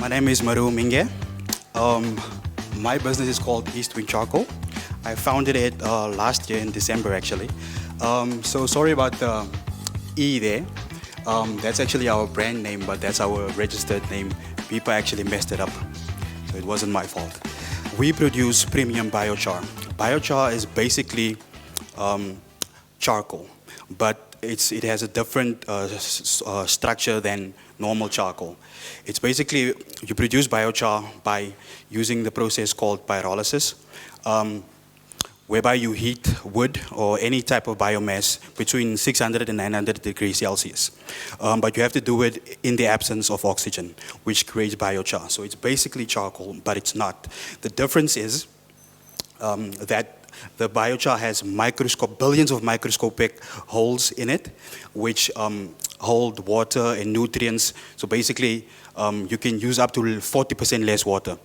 My name is Marew Mpinge. Um, my business is called Easte Wind Charcoal. I founded it last year in December, actually. So sorry about the E there. That's actually our brand name, but that's our registered name. People actually messed it up, so it wasn't my fault. We produce premium biochar. Biochar is basically charcoal, but it has a different structure than normal charcoal. It's basically, you produce biochar by using the process called pyrolysis, whereby you heat wood or any type of biomass between 600 and 900 degrees Celsius. But you have to do it in the absence of oxygen, which creates biochar. So it's basically charcoal, but it's not. The difference is that the biochar has billions of microscopic holes in it, which hold water and nutrients. So basically, you can use up to 40% less water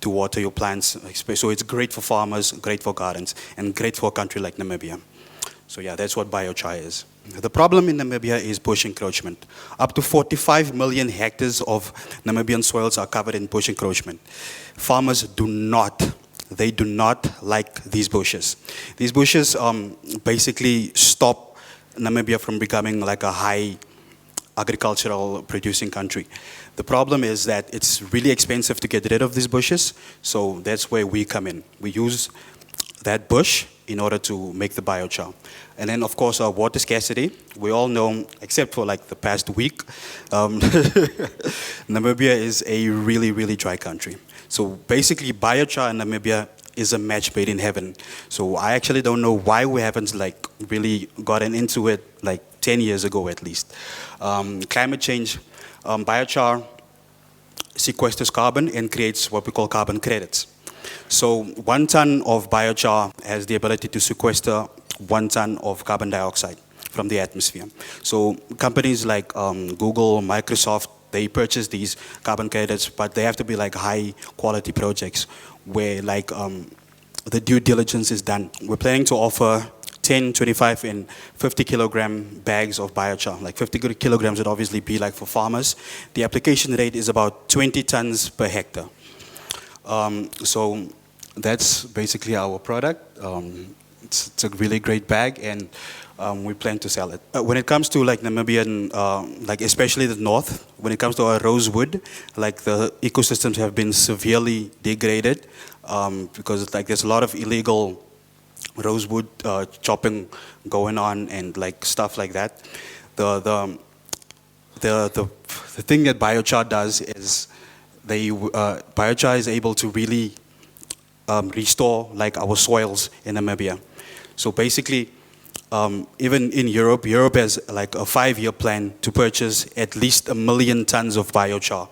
to water your plants. So it's great for farmers, great for gardens, and great for a country like Namibia. So yeah, that's what biochar is. The problem in Namibia is bush encroachment. Up to 45 million hectares of Namibian soils are covered in bush encroachment. Farmers do not like these bushes. These bushes basically stop Namibia from becoming like a high agricultural producing country. The problem is that it's really expensive to get rid of these bushes, so that's where we come in. We use that bush in order to make the biochar. And then of course our water scarcity. We all know, except for like the past week, Namibia is a really, really dry country. So basically biochar in Namibia is a match made in heaven. So I actually don't know why we haven't like really gotten into it like 10 years ago at least. Climate change, biochar sequesters carbon and creates what we call carbon credits. So 1 ton of biochar has the ability to sequester 1 ton of carbon dioxide from the atmosphere. So companies like Google, Microsoft, they purchase these carbon credits, but they have to be like high quality projects where like the due diligence is done. We're planning to offer 10, 25, and 50 kilogram bags of biochar. Like 50 kilograms would obviously be like for farmers. The application rate is about 20 tons per hectare. So that's basically our product. It's a really great bag, and we plan to sell it. When it comes to like Namibian, like especially the north, when it comes to our rosewood, like the ecosystems have been severely degraded because like there's a lot of illegal rosewood chopping going on and like stuff like that. The thing that biochar does is biochar is able to really restore like our soils in Namibia. So basically, even in Europe has like a 5-year plan to purchase at least 1 million tons of biochar.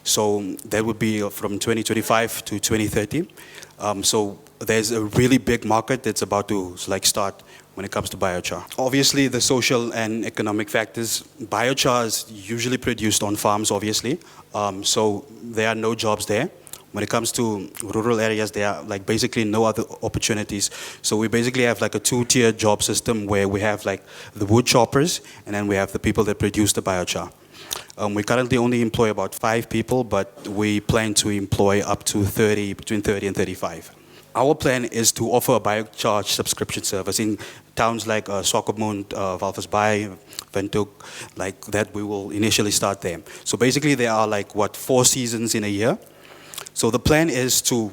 So that would be from 2025 to 2030. So there's a really big market that's about to like start when it comes to biochar. Obviously, the social and economic factors. Biochar is usually produced on farms, obviously. So there are no jobs there. When it comes to rural areas, there are like basically no other opportunities. So we basically have like a 2-tier job system where we have like the wood choppers, and then we have the people that produce the biochar. We currently only employ about 5 people, but we plan to employ up to 30, between 30 and 35. Our plan is to offer a biochar subscription service in towns like Swakopmund, Walvis Bay, Windhoek, like that. We will initially start there. So basically there are like 4 seasons in a year. So the plan is to,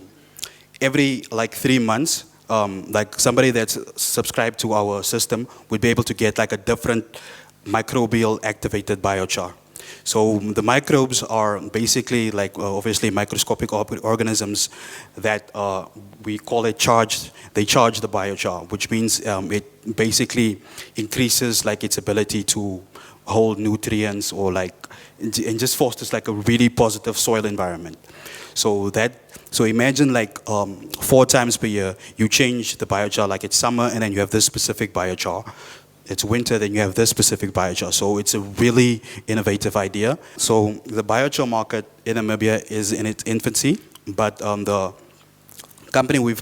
every like 3 months, like somebody that's subscribed to our system would be able to get like a different microbial activated biochar. So the microbes are basically like obviously microscopic organisms that we call it charged. They charge the biochar, which means it basically increases like its ability to hold nutrients or like, and just fosters like a really positive soil environment. So imagine like 4 times per year, you change the biochar, like it's summer and then you have this specific biochar. It's winter, then you have this specific biochar. So it's a really innovative idea. So the biochar market in Namibia is in its infancy, but the company we've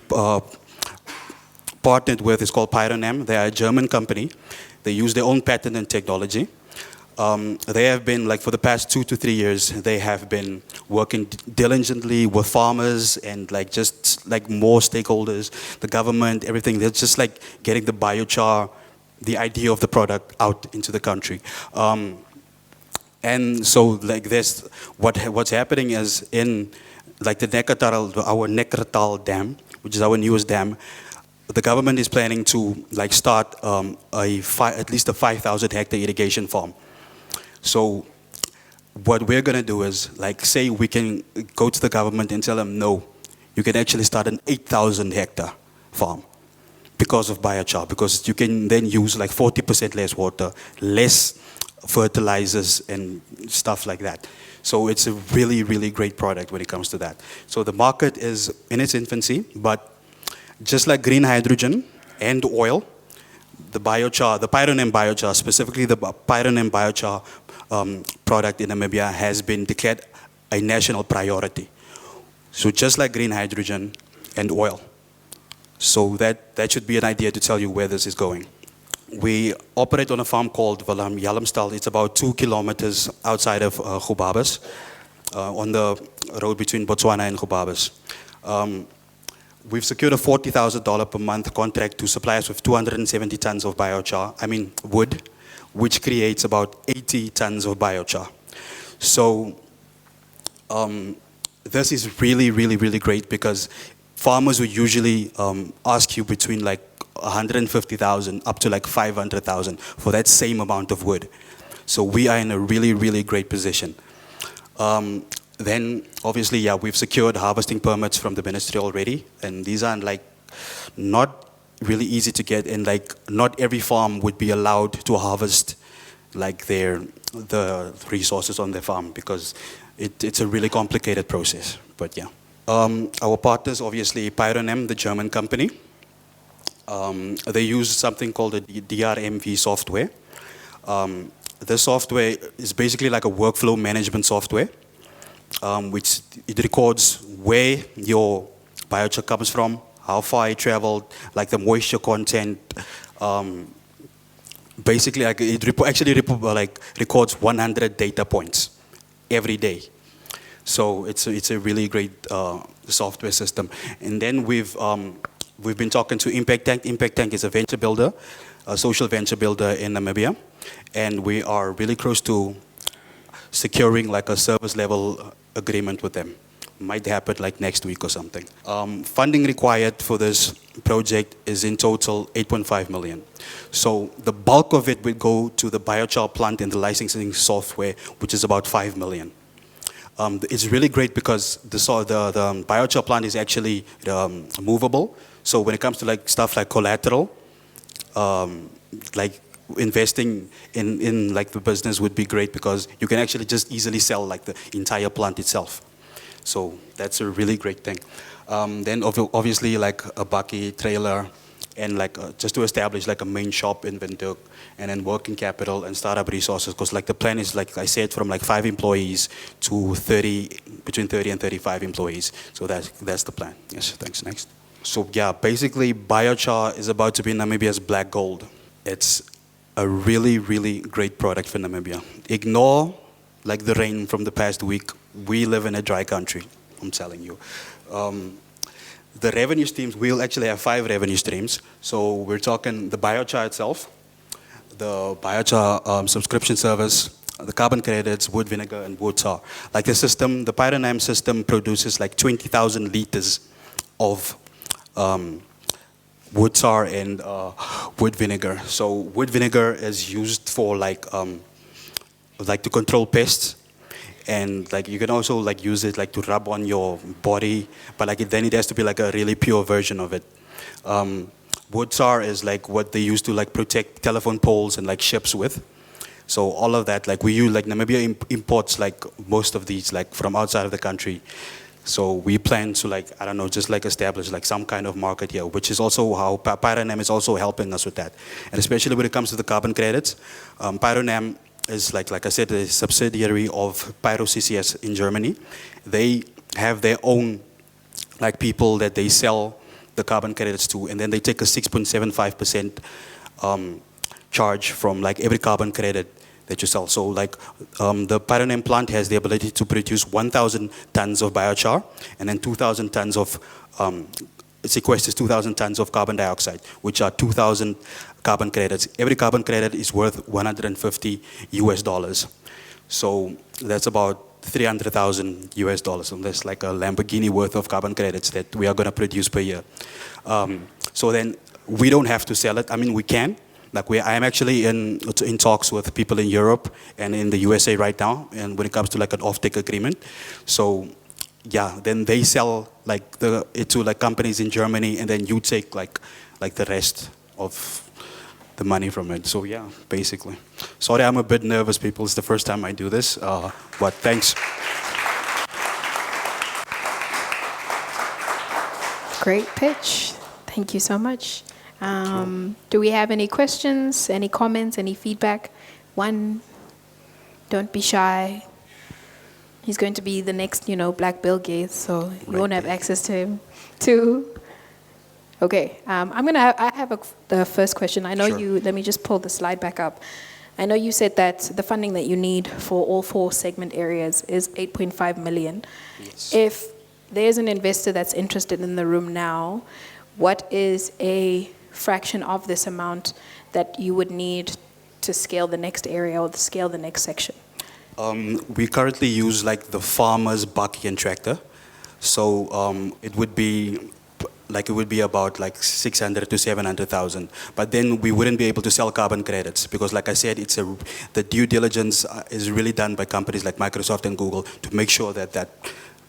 partnered with is called PyroNam. They are a German company. They use their own patent and technology. They have been, like for the past 2 to 3 years, they have been working diligently with farmers and like just like more stakeholders, the government, everything. They're just like getting the biochar, the idea of the product out into the country. And so like this, what's happening is in like the our Neckartal Dam, which is our newest dam, the government is planning to like start at least a 5,000 hectare irrigation farm. So what we're going to do is, like, say we can go to the government and tell them, no, you can actually start an 8,000 hectare farm because of biochar, because you can then use like 40% less water, less fertilizers and stuff like that. So it's a really, really great product when it comes to that. So the market is in its infancy, but just like green hydrogen and oil, the biochar, the PyroNam biochar, specifically the PyroNam biochar product in Namibia has been declared a national priority. So just like green hydrogen and oil. So that should be an idea to tell you where this is going. We operate on a farm called Yalamstal. It's about 2 kilometers outside of Gubabas, on the road between Botswana and Gubabas. We've secured a $40,000 per month contract to supply us with 270 tons of biochar, wood, which creates about 80 tons of biochar. So this is really, really, really great, because farmers would usually ask you between like 150,000 up to like 500,000 for that same amount of wood. So we are in a really, really great position. Then obviously, yeah, we've secured harvesting permits from the ministry already, and these are like not really easy to get, and like not every farm would be allowed to harvest like the resources on their farm, because it's a really complicated process. But yeah, our partners, obviously PyroNam, the German company, they use something called the DRMV software. The software is basically like a workflow management software, which it records where your biochar comes from, how far it traveled, like the moisture content. Basically, like it records 100 data points every day. So it's a really great software system. And then we've been talking to Impact Tank. Impact Tank is a venture builder, a social venture builder in Namibia, and we are really close to securing like a service level agreement with them. Might happen like next week or something. Funding required for this project is in total 8.5 million. So the bulk of it will go to the biochar plant and the licensing software, which is about 5 million. It's really great because the biochar plant is actually movable. So when it comes to like stuff like collateral, like investing in like the business would be great, because you can actually just easily sell like the entire plant itself. So that's a really great thing. Then obviously like a bakkie trailer, and like just to establish like a main shop in Windhoek, and then working capital and startup resources, because like the plan is, like I said, from like 5 employees to between 30 and 35 employees. So that's the plan. Yes, thanks. Next. So yeah, basically biochar is about to be Namibia's black gold. It's a really, really great product for Namibia. Ignore like the rain from the past week. We live in a dry country, I'm telling you. The revenue streams, we'll actually have 5 revenue streams. So we're talking the biochar itself, the biochar subscription service, the carbon credits, wood vinegar, and wood tar. Like the system, the PyroNam system produces like 20,000 liters of wood tar and wood vinegar. So wood vinegar is used for like to control pests, and like you can also like use it like to rub on your body, but like then it has to be like a really pure version of it. Wood tar is like what they use to like protect telephone poles and like ships with. So all of that, like we use, like Namibia imports like most of these like from outside of the country. So we plan to like, I don't know, just like establish like some kind of market here, which is also how PyroNam is also helping us with that. And especially when it comes to the carbon credits, PyroNam is like I said, a subsidiary of PyroCCS in Germany. They have their own like people that they sell the carbon credits to, and then they take a 6.75% charge from like every carbon credit that you sell. So like the PyroNam plant has the ability to produce 1,000 tons of biochar, and then 2,000 tons of, it sequesters 2,000 tons of carbon dioxide, which are 2,000 carbon credits. Every carbon credit is worth $150. So that's about 300,000 US dollars. And that's like a Lamborghini worth of carbon credits that we are going to produce per year. So then we don't have to sell it. I mean, we can. Like I am actually in talks with people in Europe and in the USA right now, and when it comes to like an offtake agreement. So yeah, then they sell like it to like companies in Germany, and then you take like the rest of the money from it. So yeah, basically. Sorry, I'm a bit nervous, people. It's the first time I do this, but thanks. Great pitch. Thank you so much. Do we have any questions, any comments, any feedback? One, don't be shy. He's going to be the next, Black Bill Gates, so you won't have access to him. Two. Okay, I have the first question. I know Sure. let me just pull the slide back up. I know you said that the funding that you need for all 4 segment areas is 8.5 million. Yes. If there's an investor that's interested in the room now, what is a fraction of this amount that you would need to scale the next area or to scale the next section? We currently use like the farmer's bucky and tractor. So it would be about like 600 to 700,000. But then we wouldn't be able to sell carbon credits because, like I said, the due diligence is really done by companies like Microsoft and Google to make sure that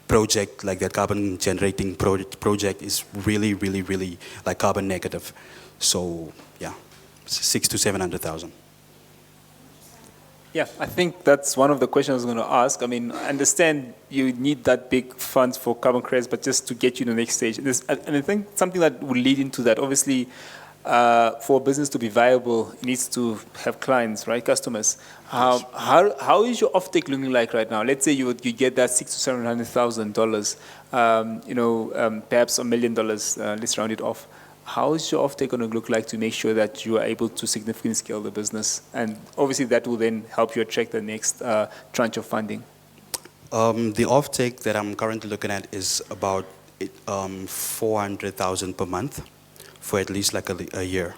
project, like that carbon generating project, is really, really, really like carbon negative. So yeah, 600 to 700,000. Yeah, I think that's one of the questions I was going to ask. I mean, I understand you need that big funds for carbon credits, but just to get you to the next stage. And I think something that will lead into that, obviously, for a business to be viable, it needs to have clients, right, customers. How is your offtake looking like right now? Let's say you get that $600,000 to $700,000, perhaps $1 million. Let's round it off. How is your offtake going to look like to make sure that you are able to significantly scale the business? And obviously that will then help you attract the next tranche of funding. The offtake that I'm currently looking at is about 400,000 per month for at least like a year.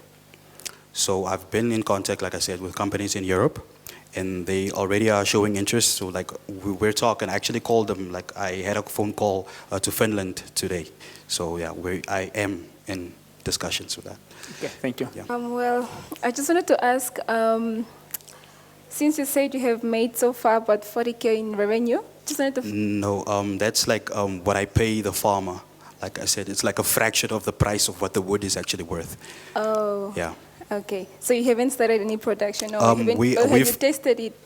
So I've been in contact, like I said, with companies in Europe, and they already are showing interest. So like we're talking. I actually called them. Like I had a phone call to Finland today. So yeah, I am in discussions with that. Okay, thank you. Yeah. Well, I just wanted to ask, since you said you have made so far about 40K in revenue, just wanted to... No, that's like what I pay the farmer. Like I said, it's like a fraction of the price of what the wood is actually worth. Oh. Yeah. Okay. So you haven't started any production, or have you tested it?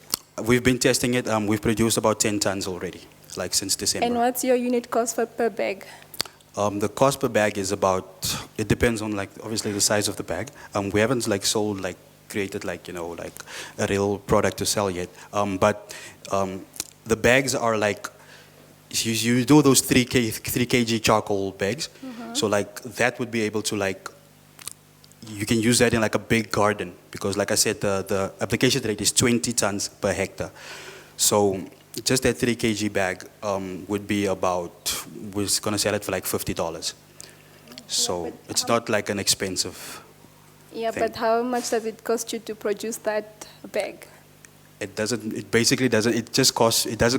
We've been testing it. We've produced about 10 tons already, like since December. And what's your unit cost per bag? The cost per bag is about, it depends on like obviously the size of the bag. We haven't like sold, like created like, like a real product to sell yet. But the bags are like, you do those 3 kg charcoal bags. Mm-hmm. So like that would be able to like, you can use that in like a big garden because like I said, the application rate is 20 tons per hectare. So just that 3 kg bag would be about, we're going to sell it for like $50. So it's not like an expensive thing. But how much does it cost you to produce that bag? It doesn't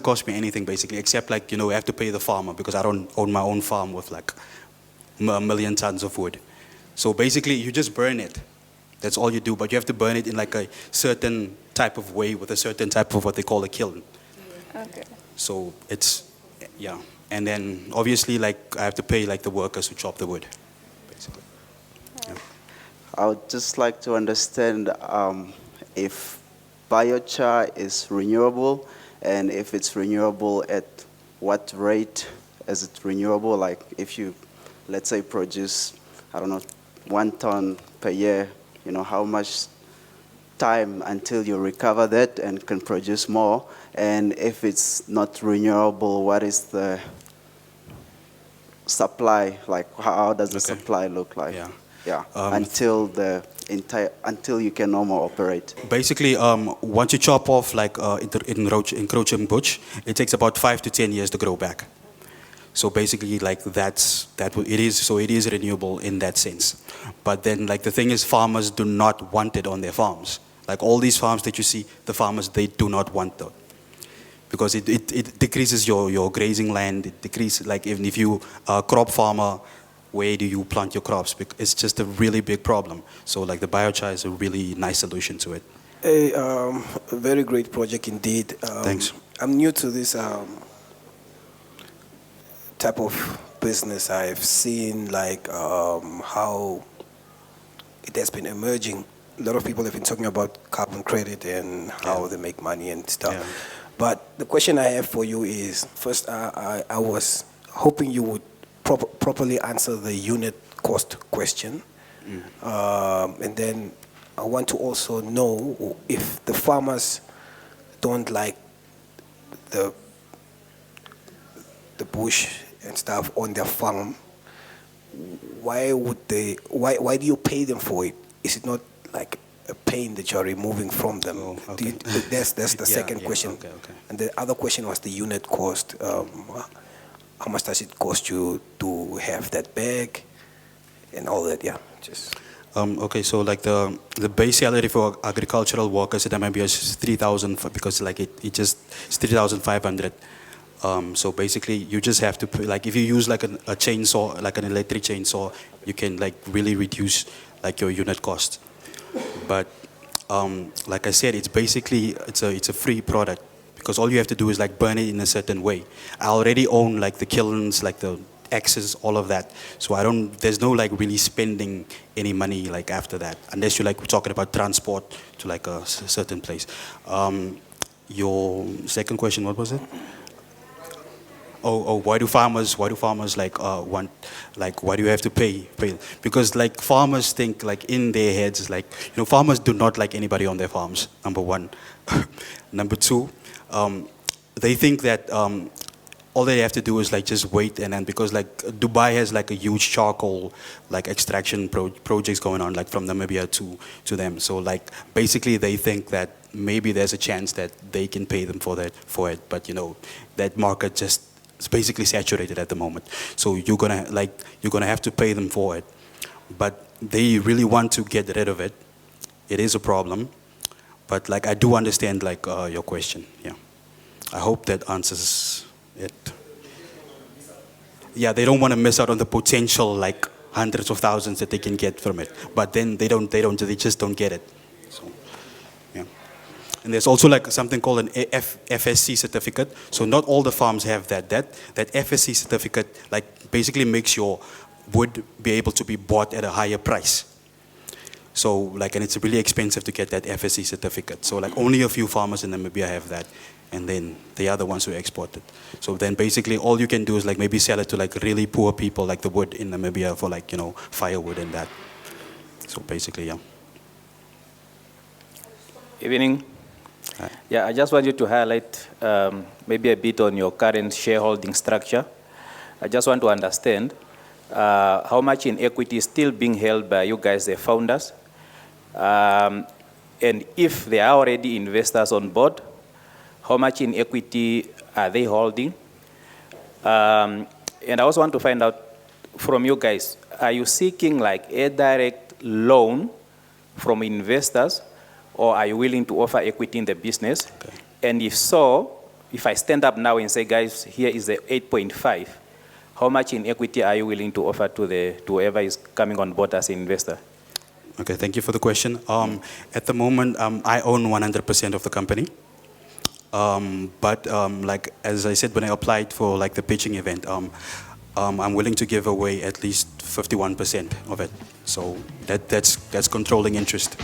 cost me anything basically, except like, I have to pay the farmer because I don't own my own farm with like 1 million tons of wood. So basically you just burn it. That's all you do, but you have to burn it in like a certain type of way with a certain type of what they call a kiln. Okay. So it's, yeah. And then obviously like I have to pay like the workers who chop the wood, basically. Yeah. I would just like to understand if biochar is renewable, and if it's renewable, at what rate is it renewable? Like if you, let's say, produce, 1 ton per year, how much time until you recover that and can produce more? And if it's not renewable, what is the supply? Like how does the supply look like? Yeah. Yeah, until you can no more operate. Basically, once you chop off like encroaching bush, it takes about 5 to 10 years to grow back. So basically, like it is renewable in that sense. But then, like the thing is, farmers do not want it on their farms. Like all these farms that you see, the farmers, they do not want that, because it decreases your grazing land. It decreases, like even if you are a crop farmer, where do you plant your crops? It's just a really big problem. So like the biochar is a really nice solution to it. A very great project indeed. Thanks. I'm new to this type of business. I've seen like how it has been emerging. A lot of people have been talking about carbon credit and how they make money and stuff. Yeah. But the question I have for you is, first, I was hoping you would properly answer the unit cost question. And then I want to also know if the farmers don't like the bush and stuff on their farm, why do you pay them for it? Is it not like a pain that you're removing from them? Oh, okay. That's the second question. Okay. And the other question was the unit cost. How much does it cost you to have that bag and all that? Yeah, just. Okay, so like the base salary for agricultural workers in Namibia is 3,000, because like it's 3,500. So basically, you just have to pay, like if you use like a chainsaw, like an electric chainsaw, you can like really reduce like your unit cost. But like I said, it's basically it's a free product, because all you have to do is like burn it in a certain way. I already own like the kilns, like the axes, all of that. So there's no like really spending any money like after that, unless you're like talking about transport to like a certain place. Your second question, what was it? Oh, why do farmers like want, like why do you have to pay? Because like farmers think like in their heads, like, you know, farmers do not like anybody on their farms, number one. Number two, they think that all they have to do is like just wait, and then because like Dubai has like a huge charcoal like extraction projects going on like from Namibia to them. So like basically they think that maybe there's a chance that they can pay them for it, but you know, that market just is basically saturated at the moment. So you're gonna have to pay them for it, but they really want to get rid of it. It is a problem, but like I do understand like your question. Yeah, I hope that answers it. Yeah, they don't want to miss out on the potential like hundreds of thousands that they can get from it, but then they just don't get it. So yeah. And there's also like something called an FSC certificate. So not all the farms have that. That FSC certificate like basically makes your wood be able to be bought at a higher price. So like, and it's really expensive to get that FSC certificate. So like only a few farmers in Namibia have that, and then they are the ones who export it. So then basically all you can do is like maybe sell it to like really poor people, like the wood in Namibia for like, you know, firewood and that. So basically, yeah. Evening. Hi. Yeah, I just want you to highlight maybe a bit on your current shareholding structure. I just want to understand how much in equity is still being held by you guys, the founders, and if there are already investors on board, how much in equity are they holding? And I also want to find out from you guys, are you seeking like a direct loan from investors, or are you willing to offer equity in the business? Okay. And if so, if I stand up now and say, guys, here is the 8.5, how much in equity are you willing to offer to whoever is coming on board as an investor? Okay, thank you for the question. At the moment, I own 100% of the company. But like as I said when I applied for like the pitching event, I'm willing to give away at least 51% of it. So that's controlling interest.